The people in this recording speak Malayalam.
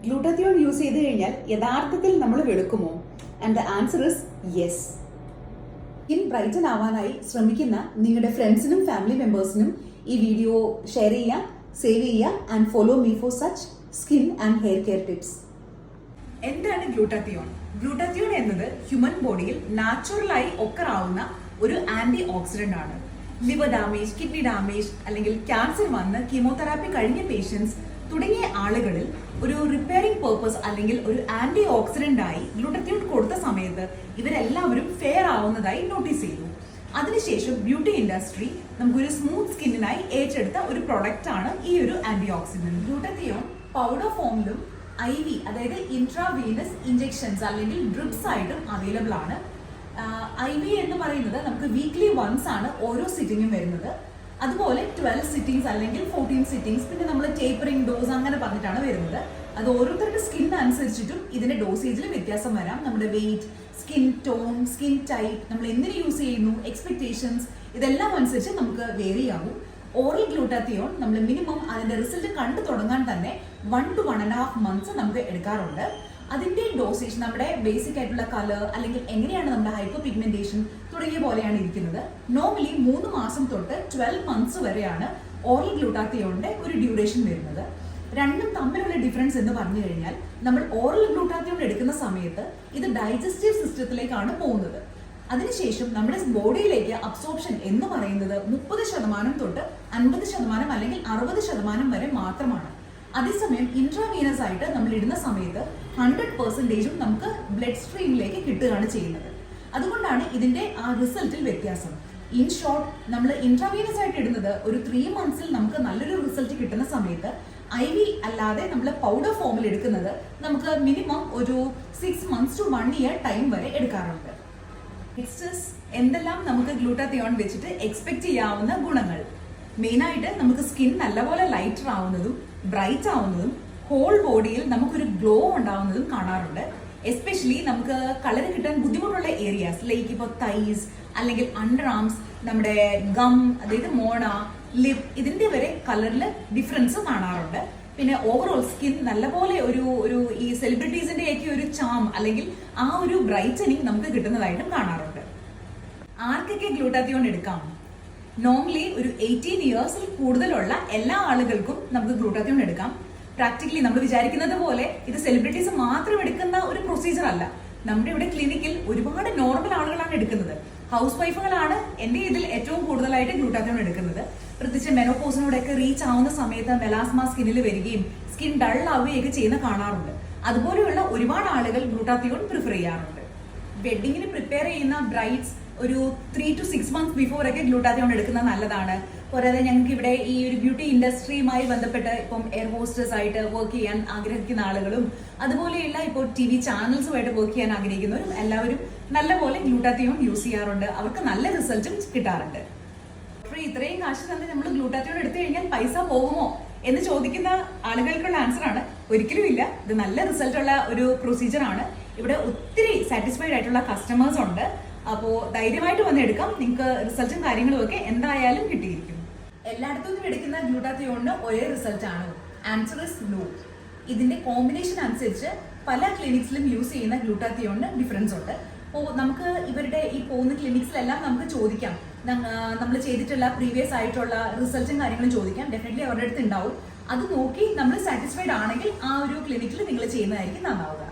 ഗ്ലൂട്ടാത്തിയോൺ യൂസ് ചെയ്ത് കഴിഞ്ഞാൽ യഥാർത്ഥത്തിൽ നമ്മൾ വെളുക്കുമോ? And the answer is yes. Skin brighten ആവാനായി ശ്രമിക്കുന്ന നിങ്ങളുടെ ഫ്രണ്ട്സിനും ഫാമിലി മെമ്പേഴ്സിനും ഈ വീഡിയോ ഷെയർ ചെയ്യുക, സേവ് ചെയ്യുക and follow me for such skin and hair care tips. എന്താണ് ഗ്ലൂട്ടാത്തിയോൺ? ഗ്ലൂട്ടാത്തിയോൺ എന്നത് ഹ്യൂമൻ ബോഡിയിൽ നാച്ചുറലായി ഒക്കറാവുന്ന ഒരു ആന്റി ഓക്സിഡന്റ് ആണ്. ലിവർ ഡാമേജ്, കിഡ്നി ഡാമേജ് അല്ലെങ്കിൽ ക്യാൻസർ വന്ന് കീമോതെറാപ്പി കഴിഞ്ഞ പേഷ്യൻസ് തുടങ്ങിയ ആളുകളിൽ ഒരു റിപ്പയറിംഗ് പേർപ്പസ് അല്ലെങ്കിൽ ഒരു ആന്റി ഓക്സിഡന്റ് ആയി ഗ്ലൂട്ടാത്തിയോൺ കൊടുത്ത സമയത്ത് ഇവരെല്ലാവരും ഫെയർ ആവുന്നതായി നോട്ടീസ് ചെയ്തു. അതിനുശേഷം ബ്യൂട്ടി ഇൻഡസ്ട്രി നമുക്കൊരു സ്മൂത്ത് സ്കിന്നിനായി ഏറ്റെടുത്ത ഒരു പ്രൊഡക്റ്റ് ആണ് ഈ ഒരു ആന്റി ഓക്സിഡന്റ്. ഗ്ലൂട്ടാത്തിയോൺ പൗഡർ ഫോമിലും IV അതായത് ഇൻട്രാവീനസ് ഇഞ്ചെക്ഷൻസ് അല്ലെങ്കിൽ ഡ്രിപ്സ് ആയിട്ടും അവൈലബിൾ ആണ്. IV എന്ന് പറയുന്നത് നമുക്ക് വീക്ക്ലി വൺസ് ആണ് ഓരോ സിറ്റിങ്ങും വരുന്നത്. അതുപോലെ 12 സിറ്റിംഗ്സ് അല്ലെങ്കിൽ 14 സിറ്റിംഗ്സ്, പിന്നെ നമ്മൾ ടേപ്പറിംഗ് ഡോസ് അങ്ങനെ പറഞ്ഞിട്ടാണ് വരുന്നത്. അത് ഓരോരുത്തരുടെ സ്കിൻ അനുസരിച്ചിട്ടും ഇതിന്റെ ഡോസേജിൽ വ്യത്യാസം വരാം. നമ്മുടെ weight, skin tone, skin type, നമ്മൾ എന്തിനു യൂസ് ചെയ്യുന്നു, എക്സ്പെക്ടേഷൻസ്, ഇതെല്ലാം അനുസരിച്ച് നമുക്ക് വേരി ആവും. ഓറൽ ഗ്ലൂട്ടാത്തിയോൺ നമ്മൾ മിനിമം അതിന്റെ റിസൾട്ട് കണ്ടു തുടങ്ങാൻ തന്നെ 1 to 1.5 months നമുക്ക് എടുക്കാറുണ്ട്. അതിന്റെ ഡോസേജ് നമ്മുടെ ബേസിക് ആയിട്ടുള്ള കളർ അല്ലെങ്കിൽ എങ്ങനെയാണ് നമ്മുടെ ഹൈപ്പർ പിഗ്മെന്റേഷൻ തുടങ്ങിയ പോലെയാണ് ഇരിക്കുന്നത്. നോർമലി 3 മാസം തൊട്ട് 12 months വരെയാണ് ഓറൽ ഗ്ലൂട്ടാത്തിയോണിന്റെ ഒരു ഡ്യൂറേഷൻ വരുന്നത്. രണ്ടും തമ്മിലുള്ള ഡിഫറൻസ് എന്ന് പറഞ്ഞു കഴിഞ്ഞാൽ, നമ്മൾ ഓറൽ ഗ്ലൂട്ടാത്തിയോൺ എടുക്കുന്ന സമയത്ത് ഇത് ഡൈജസ്റ്റീവ് സിസ്റ്റത്തിലേക്കാണ് പോകുന്നത്. അതിനുശേഷം നമ്മുടെ ബോഡിയിലേക്ക് അബ്സോർപ്ഷൻ എന്ന് പറയുന്നത് 30% തൊട്ട് 50% അല്ലെങ്കിൽ 60% വരെ മാത്രമാണ്. അതേസമയം ഇൻട്രാവീനസ് ആയിട്ട് നമ്മൾ ഇടുന്ന സമയത്ത് 100% നമുക്ക് ബ്ലഡ് സ്ട്രീമിലേക്ക് കിട്ടുകയാണ് ചെയ്യുന്നത്. അതുകൊണ്ടാണ് ഇതിന്റെ ആ റിസൾട്ടിൽ വ്യത്യാസം. ഇൻ ഷോർട്ട്, നമ്മൾ ഇൻട്രാവീനസ് ആയിട്ട് ഇടുന്നത് ഒരു 3 months നമുക്ക് നല്ലൊരു റിസൾട്ട് കിട്ടുന്ന സമയത്ത് IV അല്ലാതെ നമ്മൾ പൗഡർ ഫോമിൽ എടുക്കുന്നത് നമുക്ക് മിനിമം ഒരു 6 months to 1 year ടൈം വരെ എടുക്കാറുണ്ട്. എന്തെല്ലാം നമുക്ക് ഗ്ലൂട്ടാത്തിയോൺ വെച്ചിട്ട് എക്സ്പെക്ട് ചെയ്യാവുന്ന ഗുണങ്ങൾ? മെയിനായിട്ട് നമുക്ക് സ്കിൻ നല്ലപോലെ ലൈറ്റർ ആവുന്നതും ബ്രൈറ്റ് ആവുന്നതും ഹോൾ ബോഡിയിൽ നമുക്കൊരു ഗ്ലോ ഉണ്ടാവുന്നതും കാണാറുണ്ട്. എസ്പെഷ്യലി നമുക്ക് കളർ കിട്ടാൻ ബുദ്ധിമുട്ടുള്ള ഏരിയാസ് ലൈക്ക് ഇപ്പോൾ തൈസ് അല്ലെങ്കിൽ അണ്ടർ ആംസ്, നമ്മുടെ ഗം അതായത് മോണ, ലിപ്പ്, ഇതിന്റെ വരെ കളറിൽ ഡിഫറൻസ് കാണാറുണ്ട്. പിന്നെ ഓവറോൾ സ്കിൻ നല്ലപോലെ ഒരു ഈ സെലിബ്രിറ്റീസിന്റെ ഒക്കെ ഒരു ചാം അല്ലെങ്കിൽ ആ ഒരു ബ്രൈറ്റനിങ് നമുക്ക് കിട്ടുന്നതായിട്ടും കാണാറുണ്ട്. ആർക്കൊക്കെ ഗ്ലൂട്ടാത്തിയോൺ എടുക്കാം? നോർമലി ഒരു 18 years കൂടുതലുള്ള എല്ലാ ആളുകൾക്കും നമുക്ക് ഗ്ലൂട്ടാത്തിയോൺ എടുക്കാം. പ്രാക്ടിക്കലി നമ്മൾ വിചാരിക്കുന്നത് പോലെ ഇത് സെലിബ്രിറ്റീസ് മാത്രം എടുക്കുന്ന ഒരു പ്രൊസീജിയർ അല്ല. നമ്മുടെ ഇവിടെ ക്ലിനിക്കിൽ ഒരുപാട് നോർമൽ ആളുകളാണ് എടുക്കുന്നത്. ഹൗസ് വൈഫുകളാണ് എന്റെ ഇതിൽ ഏറ്റവും കൂടുതലായിട്ട് ഗ്ലൂട്ടാത്തിയോൺ എടുക്കുന്നത്. പ്രത്യേകിച്ച് മെനോപോസിനോടൊക്കെ റീച്ച് ആവുന്ന സമയത്ത് മെലാസ്മ സ്കിന്നിൽ വരികയും സ്കിൻ ഡൾ ആവുകയൊക്കെ ചെയ്യുന്ന കാണാറുണ്ട്. അതുപോലെയുള്ള ഒരുപാട് ആളുകൾ ഗ്ലൂട്ടാത്തിയോൺ പ്രിഫർ ചെയ്യാറുണ്ട്. വെഡിങ്ങിന് പ്രിപ്പയർ ചെയ്യുന്ന ബ്രൈഡ്സ് ഒരു 3 to 6 months ബിഫോർ ഒക്കെ ഗ്ലൂട്ടാത്തിയോൺ എടുക്കുന്നത് നല്ലതാണ്. പോരാതെ ഞങ്ങൾക്ക് ഇവിടെ ഈ ഒരു ബ്യൂട്ടി ഇൻഡസ്ട്രിയുമായി ബന്ധപ്പെട്ട് ഇപ്പം എയർ ഹോസ്റ്റേഴ്സ് ആയിട്ട് വർക്ക് ചെയ്യാൻ ആഗ്രഹിക്കുന്ന ആളുകളും അതുപോലെയുള്ള ഇപ്പോൾ TV ചാനൽസുമായിട്ട് വർക്ക് ചെയ്യാൻ ആഗ്രഹിക്കുന്നവരും എല്ലാവരും നല്ലപോലെ ഗ്ലൂട്ടാത്തിയോൺ യൂസ് ചെയ്യാറുണ്ട്. അവർക്ക് നല്ല റിസൾട്ടും കിട്ടാറുണ്ട്. ഇത്രയും കാശ് തന്നെ നമ്മൾ ഗ്ലൂട്ടാത്തിയോൺ എടുത്തു കഴിഞ്ഞാൽ പൈസ പോകുമോ എന്ന് ചോദിക്കുന്ന ആളുകൾക്കുള്ള ആൻസർ ആണ് ഒരിക്കലും ഇല്ല. ഇത് നല്ല റിസൾട്ട് ഉള്ള ഒരു പ്രൊസീജിയർ ആണ്. ഇവിടെ ഒത്തിരി സാറ്റിസ്ഫൈഡ് ആയിട്ടുള്ള കസ്റ്റമേഴ്സ് ഉണ്ട്. അപ്പോൾ ധൈര്യമായിട്ട് വന്ന് എടുക്കാം. നിങ്ങൾക്ക് റിസൾട്ടും കാര്യങ്ങളും ഒക്കെ എന്തായാലും കിട്ടിയിരിക്കും. എല്ലായിടത്തും എടുക്കുന്ന ഗ്ലൂട്ടാത്തിയോണിന് ഒരേ റിസൾട്ട് ആണോ? Answer is no. ഇതിന്റെ കോമ്പിനേഷൻ അനുസരിച്ച് പല ക്ലിനിക്സിലും യൂസ് ചെയ്യുന്ന ഗ്ലൂട്ടാത്തിയോണിന് ഡിഫറൻസ് ഉണ്ട്. അപ്പോൾ നമുക്ക് ഇവരുടെ ഈ പോകുന്ന ക്ലിനിക്സിലെല്ലാം നമുക്ക് ചോദിക്കാം, നമ്മൾ ചെയ്തിട്ടുള്ള പ്രീവിയസ് ആയിട്ടുള്ള റിസൾട്ടും കാര്യങ്ങളും ചോദിക്കാം. ഡെഫിനറ്റ്ലി അവരുടെ അടുത്ത് ഉണ്ടാവും. അത് നോക്കി നമ്മൾ സാറ്റിസ്ഫൈഡ് ആണെങ്കിൽ ആ ഒരു ക്ലിനിക്കിൽ നിങ്ങൾ ചെയ്യുന്നതായിരിക്കും നന്നാവുക.